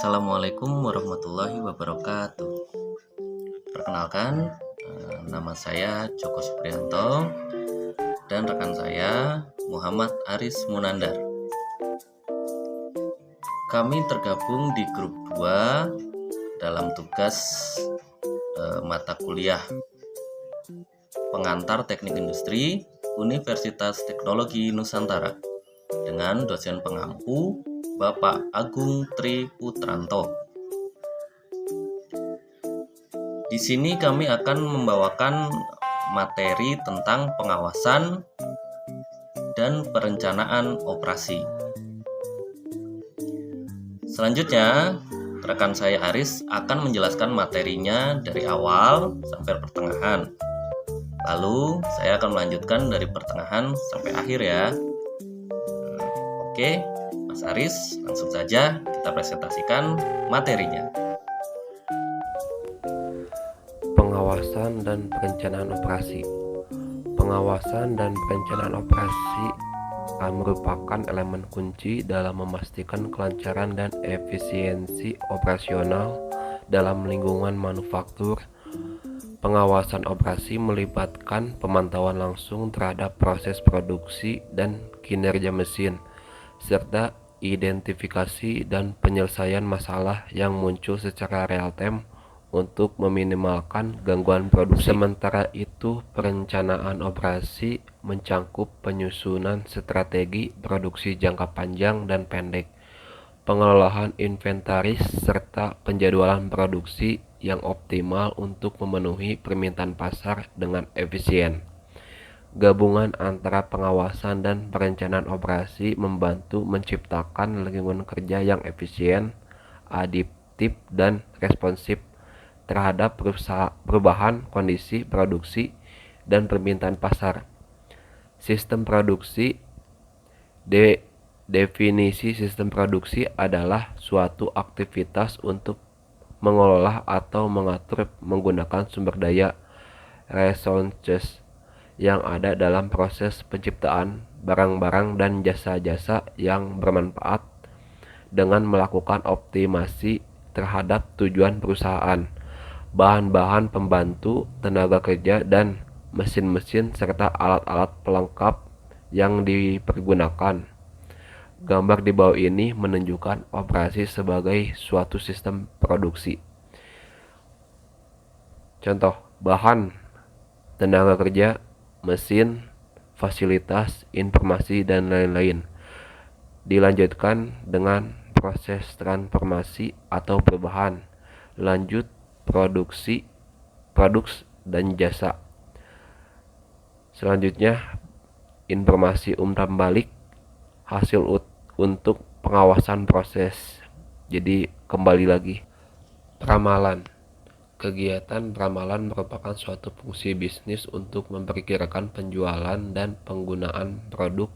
Assalamualaikum warahmatullahi wabarakatuh. Perkenalkan, nama saya Joko Supriyanto dan rekan saya Muhammad Aris Munandar. Kami tergabung di grup 2 dalam tugas mata kuliah Pengantar Teknik Industri Universitas Teknologi Nusantara dengan dosen pengampu Bapak Agung Tri Putranto. Di sini kami akan membawakan materi tentang pengawasan dan perencanaan operasi. Selanjutnya, rekan saya Aris akan menjelaskan materinya dari awal sampai pertengahan. Lalu, saya akan melanjutkan dari pertengahan sampai akhir ya. Oke, Mas Aris, langsung saja kita presentasikan materinya. Pengawasan dan perencanaan operasi. Pengawasan dan perencanaan operasi merupakan elemen kunci dalam memastikan kelancaran dan efisiensi operasional dalam lingkungan manufaktur. Pengawasan operasi melibatkan pemantauan langsung terhadap proses produksi dan kinerja mesin, serta identifikasi dan penyelesaian masalah yang muncul secara real time untuk meminimalkan gangguan produksi. Sementara itu, perencanaan operasi mencangkup penyusunan strategi produksi jangka panjang dan pendek, pengelolaan inventaris, serta penjadwalan produksi yang optimal untuk memenuhi permintaan pasar dengan efisien. Gabungan antara pengawasan dan perencanaan operasi membantu menciptakan lingkungan kerja yang efisien, adaptif, dan responsif terhadap perubahan kondisi produksi dan permintaan pasar. Sistem produksi. Definisi sistem produksi adalah suatu aktivitas untuk mengelola atau mengatur menggunakan sumber daya resources yang ada dalam proses penciptaan barang-barang dan jasa-jasa yang bermanfaat dengan melakukan optimasi terhadap tujuan perusahaan, bahan-bahan pembantu, tenaga kerja, dan mesin-mesin serta alat-alat pelengkap yang dipergunakan. Gambar di bawah ini menunjukkan operasi sebagai suatu sistem produksi. Contoh, bahan, tenaga kerja, mesin, fasilitas, informasi, dan lain-lain. Dilanjutkan dengan proses transformasi atau perubahan. Lanjut produksi, produk, dan jasa. Selanjutnya, informasi umpan balik, hasil untuk pengawasan proses. Jadi kembali lagi, ramalan. Kegiatan ramalan merupakan suatu fungsi bisnis untuk memperkirakan penjualan dan penggunaan produk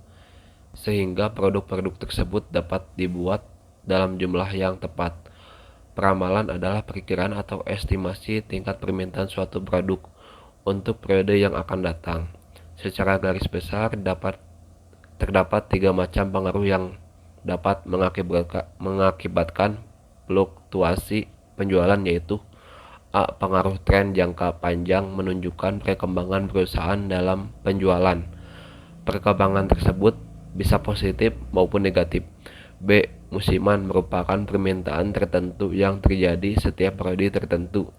sehingga produk-produk tersebut dapat dibuat dalam jumlah yang tepat. Peramalan adalah perkiraan atau estimasi tingkat permintaan suatu produk untuk periode yang akan datang. Secara garis besar terdapat 3 macam pengaruh yang dapat mengakibatkan fluktuasi penjualan, yaitu A. Pengaruh tren jangka panjang menunjukkan perkembangan perusahaan dalam penjualan. Perkembangan tersebut bisa positif maupun negatif. B. Musiman merupakan permintaan tertentu yang terjadi setiap periode tertentu.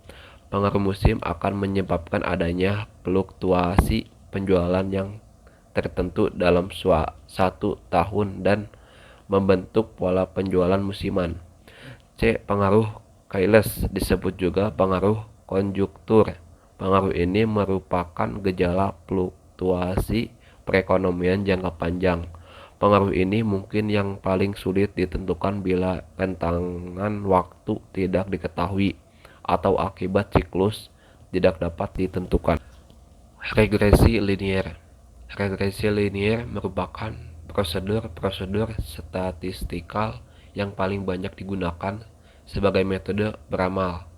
Pengaruh musim akan menyebabkan adanya fluktuasi penjualan yang tertentu dalam suatu tahun dan membentuk pola penjualan musiman. C. Pengaruh Keynes disebut juga pengaruh konjuktur. Pengaruh ini merupakan gejala fluktuasi perekonomian jangka panjang. Pengaruh ini mungkin yang paling sulit ditentukan bila rentangan waktu tidak diketahui atau akibat siklus tidak dapat ditentukan. Regresi linier. Regresi linier merupakan prosedur statistikal yang paling banyak digunakan sebagai metode beramal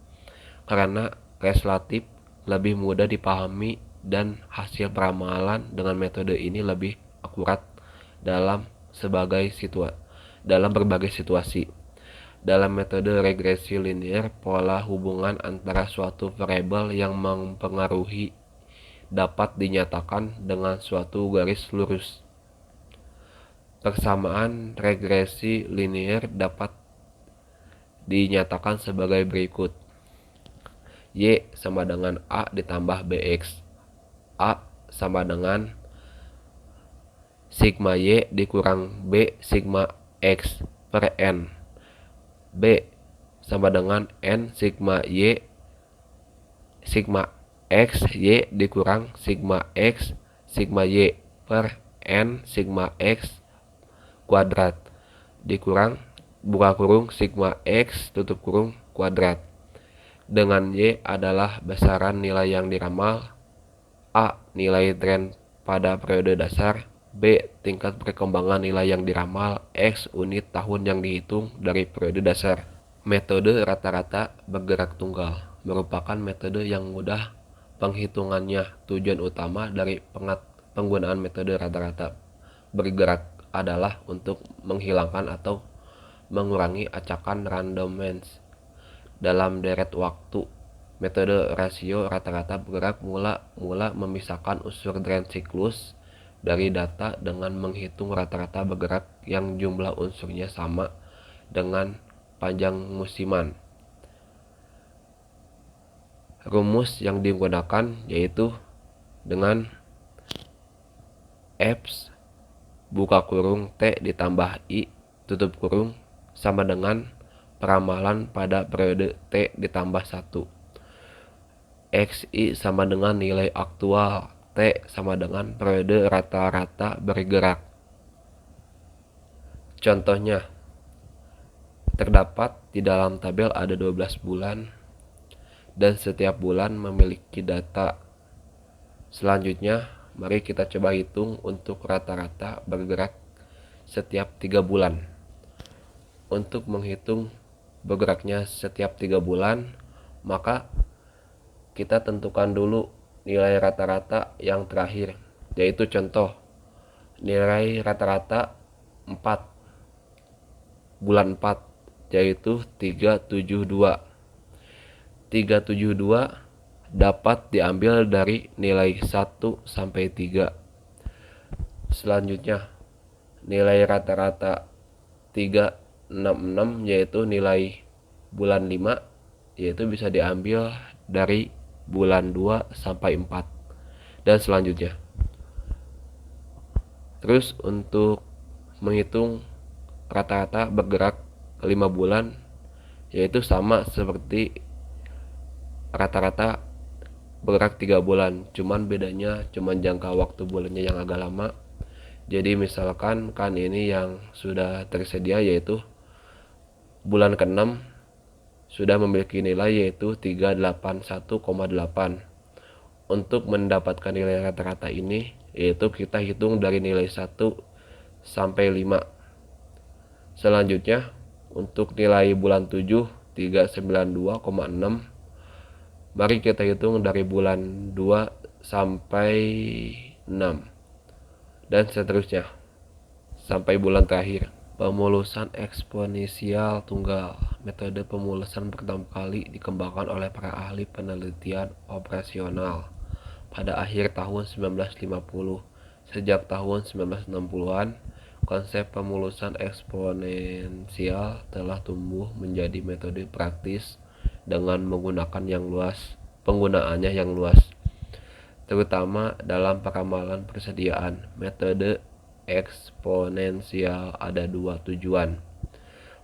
karena relatif lebih mudah dipahami dan hasil peramalan dengan metode ini lebih akurat dalam berbagai situasi. Dalam metode regresi linear, pola hubungan antara suatu variabel yang mempengaruhi dapat dinyatakan dengan suatu garis lurus. Persamaan regresi linear dapat dinyatakan sebagai berikut. Y sama dengan A ditambah BX. A sama dengan sigma Y dikurang B sigma X per N. B sama dengan N sigma Y sigma X Y dikurang sigma X sigma Y per N sigma X kuadrat dikurang buka kurung sigma X tutup kurung kuadrat, dengan Y adalah besaran nilai yang diramal, A nilai tren pada periode dasar, B tingkat perkembangan nilai yang diramal, X unit tahun yang dihitung dari periode dasar. Metode rata-rata bergerak tunggal merupakan metode yang mudah penghitungannya. Tujuan utama dari penggunaan metode rata-rata bergerak adalah untuk menghilangkan atau mengurangi acakan randomness dalam deret waktu. Metode rasio rata-rata bergerak mula memisahkan unsur tren siklus dari data dengan menghitung rata-rata bergerak yang jumlah unsurnya sama dengan panjang musiman. Rumus yang digunakan yaitu dengan F buka kurung T ditambah I tutup kurung sama dengan peramalan pada periode T ditambah 1. XI sama dengan nilai aktual, T sama dengan periode rata-rata bergerak. Contohnya, terdapat di dalam tabel ada 12 bulan dan setiap bulan memiliki data. Selanjutnya, mari kita coba hitung untuk rata-rata bergerak setiap 3 bulan. Untuk menghitung bergeraknya setiap 3 bulan, maka kita tentukan dulu nilai rata-rata yang terakhir, yaitu contoh nilai rata-rata 4 bulan 4 yaitu 372. 372 dapat diambil dari nilai 1 sampai 3. Selanjutnya, nilai rata-rata 366 yaitu nilai bulan 5 yaitu bisa diambil dari bulan 2 sampai 4 dan selanjutnya. Terus untuk menghitung rata-rata bergerak 5 bulan yaitu sama seperti rata-rata bergerak 3 bulan, cuman bedanya cuman jangka waktu bulannya yang agak lama. Jadi misalkan kan ini yang sudah tersedia yaitu bulan ke-6 sudah memiliki nilai yaitu 381,8. Untuk mendapatkan nilai rata-rata ini yaitu kita hitung dari nilai 1 sampai 5. Selanjutnya untuk nilai bulan 7 392,6. Mari kita hitung dari bulan 2 sampai 6 dan seterusnya sampai bulan terakhir. Pemulusan eksponensial tunggal. Metode pemulusan pertama kali dikembangkan oleh para ahli penelitian operasional pada akhir tahun 1950. Sejak tahun 1960-an, konsep pemulusan eksponensial telah tumbuh menjadi metode praktis dengan penggunaannya yang luas, terutama dalam peramalan persediaan. Metode eksponensial ada 2 tujuan.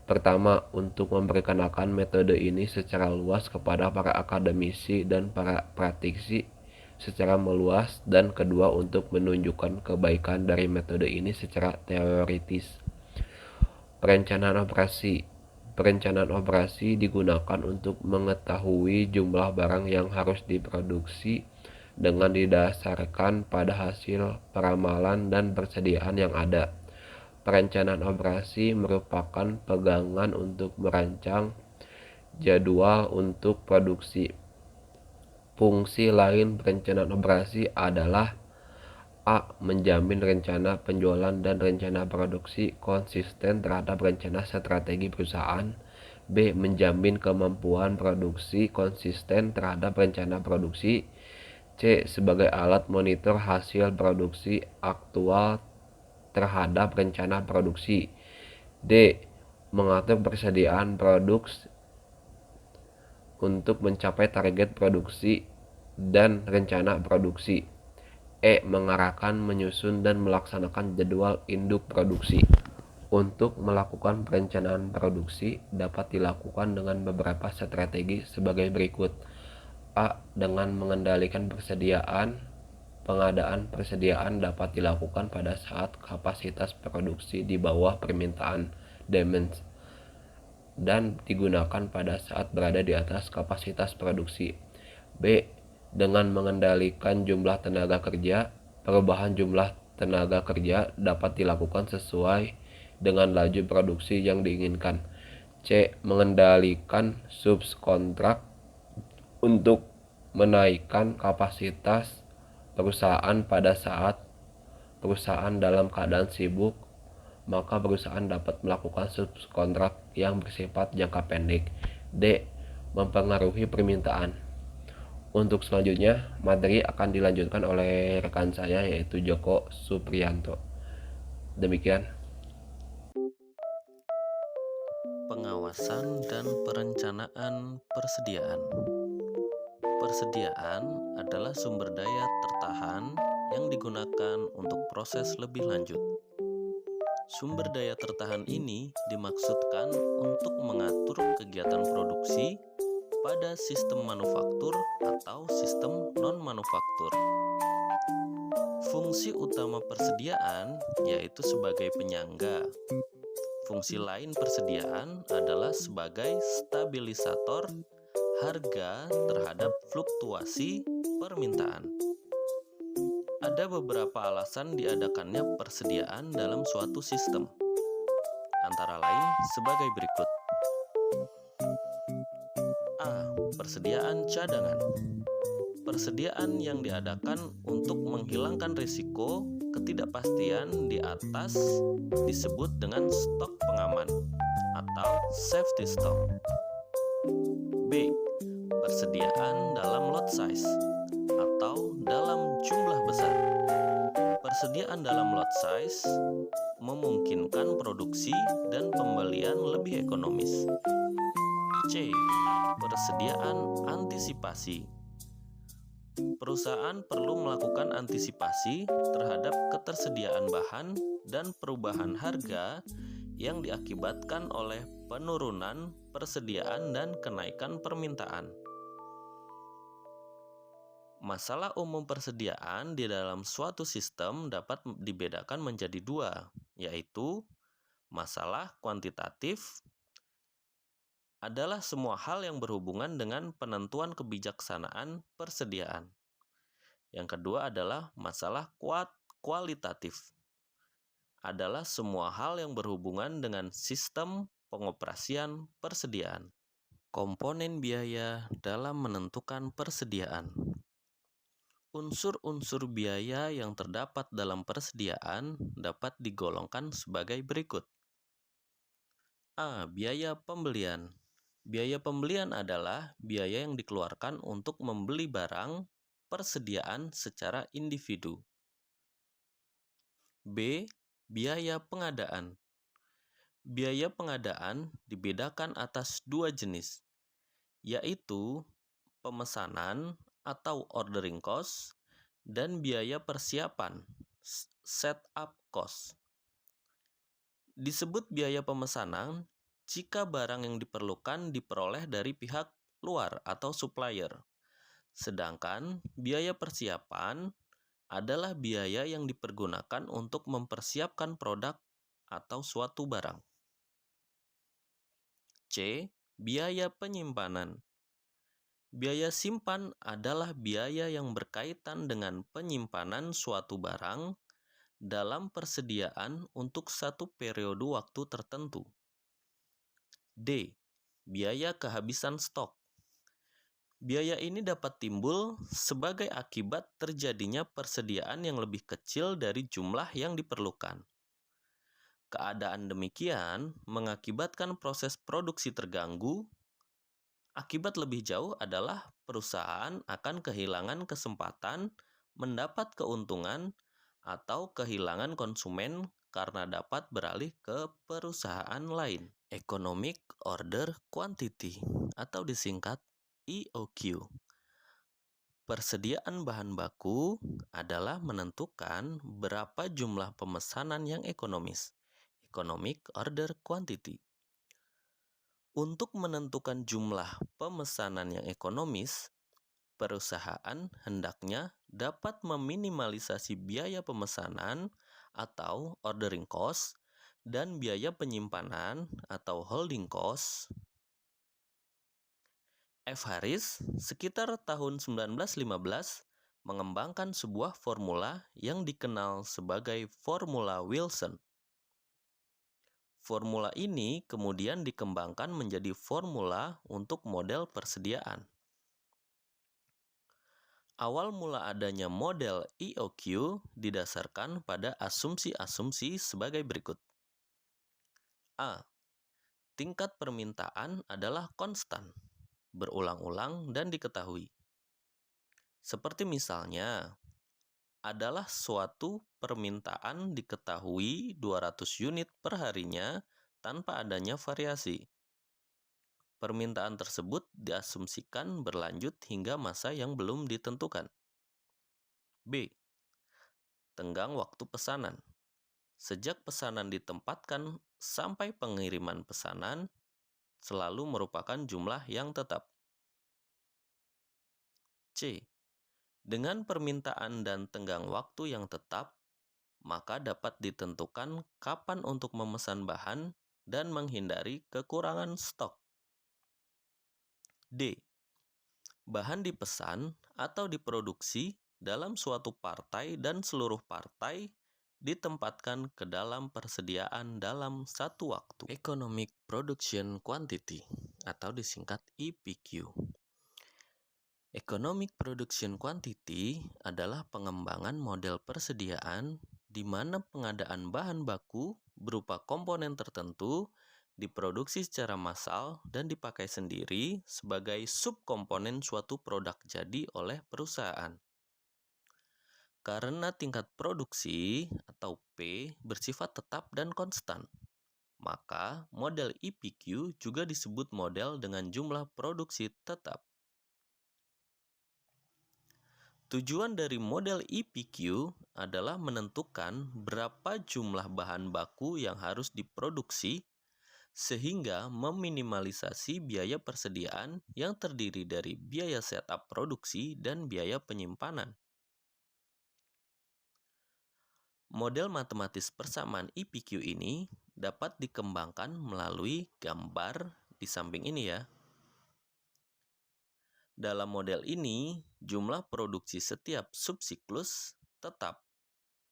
Pertama, untuk memperkenalkan metode ini secara luas kepada para akademisi dan para praktisi secara meluas, dan kedua, untuk menunjukkan kebaikan dari metode ini secara teoritis. Perencanaan operasi digunakan untuk mengetahui jumlah barang yang harus diproduksi dengan didasarkan pada hasil peramalan dan persediaan yang ada. Perencanaan operasi merupakan pegangan untuk merancang jadwal untuk produksi. Fungsi lain perencanaan operasi adalah A. Menjamin rencana penjualan dan rencana produksi konsisten terhadap rencana strategi perusahaan. B. Menjamin kemampuan produksi konsisten terhadap rencana produksi. C. Sebagai alat monitor hasil produksi aktual terhadap rencana produksi. D. Mengatur persediaan produk untuk mencapai target produksi dan rencana produksi. E. Mengarahkan, menyusun, dan melaksanakan jadwal induk produksi. Untuk melakukan perencanaan produksi dapat dilakukan dengan beberapa strategi sebagai berikut. A. Dengan mengendalikan persediaan. Pengadaan persediaan dapat dilakukan pada saat kapasitas produksi di bawah permintaan demand dan digunakan pada saat berada di atas kapasitas produksi. B. Dengan mengendalikan jumlah tenaga kerja, perubahan jumlah tenaga kerja dapat dilakukan sesuai dengan laju produksi yang diinginkan. C. Mengendalikan subkontrak untuk menaikkan kapasitas perusahaan pada saat perusahaan dalam keadaan sibuk, maka perusahaan dapat melakukan subkontrak yang bersifat jangka pendek. D. Mempengaruhi permintaan. Untuk selanjutnya, materi akan dilanjutkan oleh rekan saya yaitu Joko Supriyanto. Demikian. Pengawasan dan perencanaan persediaan. Persediaan adalah sumber daya tertahan yang digunakan untuk proses lebih lanjut. Sumber daya tertahan ini dimaksudkan untuk mengatur kegiatan produksi pada sistem manufaktur atau sistem non-manufaktur. Fungsi utama persediaan yaitu sebagai penyangga. Fungsi lain persediaan adalah sebagai stabilisator harga terhadap fluktuasi permintaan. Ada beberapa alasan diadakannya persediaan dalam suatu sistem, antara lain sebagai berikut. A. Persediaan cadangan. Persediaan yang diadakan untuk menghilangkan risiko ketidakpastian di atas disebut dengan stok pengaman atau safety stock. B. Persediaan dalam lot size atau dalam jumlah besar. Persediaan dalam lot size memungkinkan produksi dan pembelian lebih ekonomis. C. Persediaan antisipasi. Perusahaan perlu melakukan antisipasi terhadap ketersediaan bahan dan perubahan harga yang diakibatkan oleh penurunan persediaan dan kenaikan permintaan. Masalah umum persediaan di dalam suatu sistem dapat dibedakan menjadi dua, yaitu masalah kuantitatif adalah semua hal yang berhubungan dengan penentuan kebijaksanaan persediaan. Yang kedua adalah masalah kualitatif. Adalah semua hal yang berhubungan dengan sistem pengoperasian persediaan. Komponen biaya dalam menentukan persediaan. Unsur-unsur biaya yang terdapat dalam persediaan dapat digolongkan sebagai berikut. A. Biaya pembelian. Biaya pembelian adalah biaya yang dikeluarkan untuk membeli barang persediaan secara individu. B. Biaya pengadaan. Biaya pengadaan dibedakan atas dua jenis, yaitu pemesanan atau ordering cost dan biaya persiapan setup cost. Disebut biaya pemesanan jika barang yang diperlukan diperoleh dari pihak luar atau supplier. Sedangkan biaya persiapan adalah biaya yang dipergunakan untuk mempersiapkan produk atau suatu barang. C. Biaya penyimpanan. Biaya simpan adalah biaya yang berkaitan dengan penyimpanan suatu barang dalam persediaan untuk satu periode waktu tertentu. D. Biaya kehabisan stok. Biaya ini dapat timbul sebagai akibat terjadinya persediaan yang lebih kecil dari jumlah yang diperlukan. Keadaan demikian mengakibatkan proses produksi terganggu. Akibat lebih jauh adalah perusahaan akan kehilangan kesempatan mendapat keuntungan atau kehilangan konsumen karena dapat beralih ke perusahaan lain. Economic Order Quantity atau disingkat EOQ. Persediaan bahan baku adalah menentukan berapa jumlah pemesanan yang ekonomis. Economic Order Quantity. Untuk menentukan jumlah pemesanan yang ekonomis, perusahaan hendaknya dapat meminimalisasi biaya pemesanan atau ordering cost dan biaya penyimpanan atau holding cost. F. Harris sekitar tahun 1915 mengembangkan sebuah formula yang dikenal sebagai formula Wilson. Formula ini kemudian dikembangkan menjadi formula untuk model persediaan. Awal mula adanya model EOQ didasarkan pada asumsi-asumsi sebagai berikut. A. Tingkat permintaan adalah konstan, berulang-ulang dan diketahui. Seperti misalnya, adalah suatu permintaan diketahui 200 unit per harinya tanpa adanya variasi. Permintaan tersebut diasumsikan berlanjut hingga masa yang belum ditentukan. B. Tenggang waktu pesanan. Sejak pesanan ditempatkan sampai pengiriman pesanan selalu merupakan jumlah yang tetap. C. Dengan permintaan dan tenggang waktu yang tetap, maka dapat ditentukan kapan untuk memesan bahan dan menghindari kekurangan stok. D. Bahan dipesan atau diproduksi dalam suatu partai dan seluruh partai ditempatkan ke dalam persediaan dalam satu waktu. Economic Production Quantity atau disingkat EPQ. Economic Production Quantity adalah pengembangan model persediaan di mana pengadaan bahan baku berupa komponen tertentu diproduksi secara massal dan dipakai sendiri sebagai subkomponen suatu produk jadi oleh perusahaan. Karena tingkat produksi atau P bersifat tetap dan konstan, maka model EPQ juga disebut model dengan jumlah produksi tetap. Tujuan dari model EPQ adalah menentukan berapa jumlah bahan baku yang harus diproduksi sehingga meminimalisasi biaya persediaan yang terdiri dari biaya setup produksi dan biaya penyimpanan. Model matematis persamaan EPQ ini dapat dikembangkan melalui gambar di samping ini ya. Dalam model ini, jumlah produksi setiap subsiklus tetap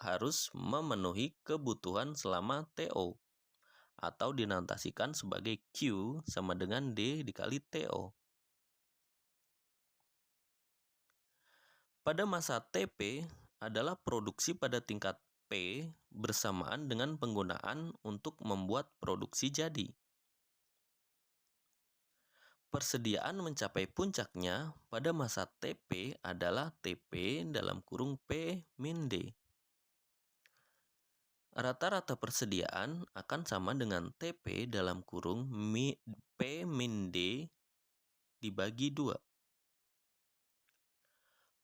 harus memenuhi kebutuhan selama TO, atau dinotasikan sebagai Q sama dengan D dikali TO. Pada masa TP adalah produksi pada tingkat P bersamaan dengan penggunaan untuk membuat produksi jadi. Persediaan mencapai puncaknya pada masa TP adalah TP dalam kurung P min D. Rata-rata persediaan akan sama dengan TP dalam kurung P min D dibagi 2.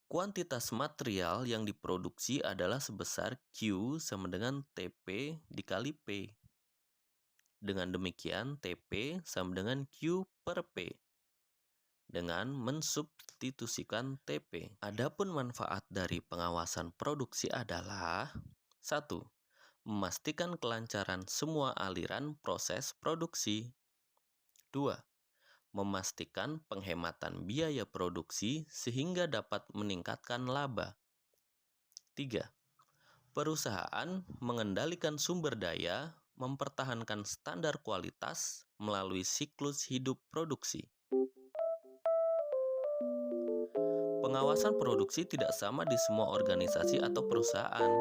Kuantitas material yang diproduksi adalah sebesar Q sama dengan TP dikali P. Dengan demikian, TP sama dengan Q per P. Dengan mensubstitusikan TP. Adapun manfaat dari pengawasan produksi adalah 1. Memastikan kelancaran semua aliran proses produksi. 2. Memastikan penghematan biaya produksi sehingga dapat meningkatkan laba. 3. Perusahaan mengendalikan sumber daya, mempertahankan standar kualitas melalui siklus hidup produksi. Pengawasan produksi tidak sama di semua organisasi atau perusahaan.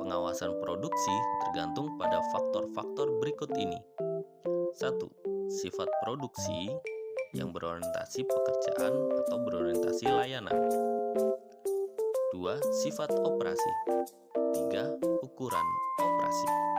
Pengawasan produksi tergantung pada faktor-faktor berikut ini. 1. Sifat produksi yang berorientasi pekerjaan atau berorientasi layanan. 2. Sifat operasi. 3. Ukuran operasi.